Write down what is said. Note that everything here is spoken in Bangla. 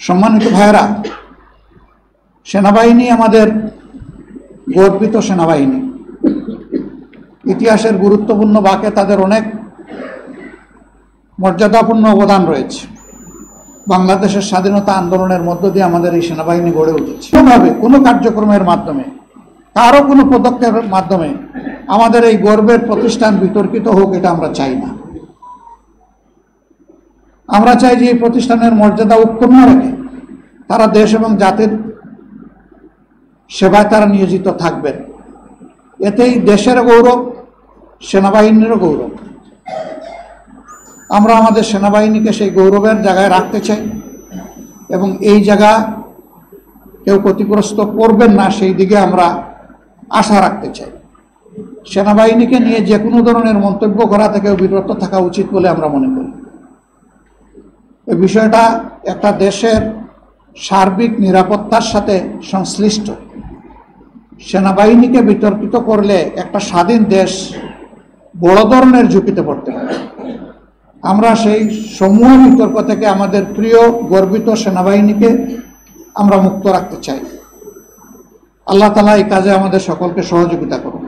সম্মানিত ভাইয়েরা, সেনাবাহিনী আমাদের গর্বিত সেনাবাহিনী। ইতিহাসের গুরুত্বপূর্ণ বাঁকে তাদের অনেক মর্যাদাপূর্ণ অবদান রয়েছে। বাংলাদেশের স্বাধীনতা আন্দোলনের মধ্য দিয়ে আমাদের এই সেনাবাহিনী গড়ে উঠেছে। কোনোভাবে কোনো কার্যক্রমের মাধ্যমে, কারো কোনো পদক্ষেপের মাধ্যমে আমাদের এই গর্বের প্রতিষ্ঠান বিতর্কিত হোক, এটা আমরা চাই না। আমরা চাই যে এই প্রতিষ্ঠানের মর্যাদা উৎপন্ন রেখে তারা দেশ এবং জাতির সেবায় তারা নিয়োজিত থাকবেন। এতেই দেশের গৌরব, সেনাবাহিনীরও গৌরব। আমরা আমাদের সেনাবাহিনীকে সেই গৌরবের জায়গায় রাখতে চাই এবং এই জায়গা কেউ ক্ষতিগ্রস্ত করবেন না, সেই দিকে আমরা আশা রাখতে চাই। সেনাবাহিনীকে নিয়ে যে কোনো ধরনের মন্তব্য করা থেকেও বিরত থাকা উচিত বলে আমরা মনে করি। এই বিষয়টা একটা দেশের সার্বিক নিরাপত্তার সাথে সংশ্লিষ্ট। সেনাবাহিনীকে বিতর্কিত করলে একটা স্বাধীন দেশ বড় ধরনের ঝুঁকিতে পড়তে পারে। আমরা সেই সমূহ বিতর্ক থেকে আমাদের প্রিয় গর্বিত সেনাবাহিনীকে আমরা মুক্ত রাখতে চাই। আল্লাহ তাআলা এই কাজে আমাদের সকলকে সহযোগিতা করুন।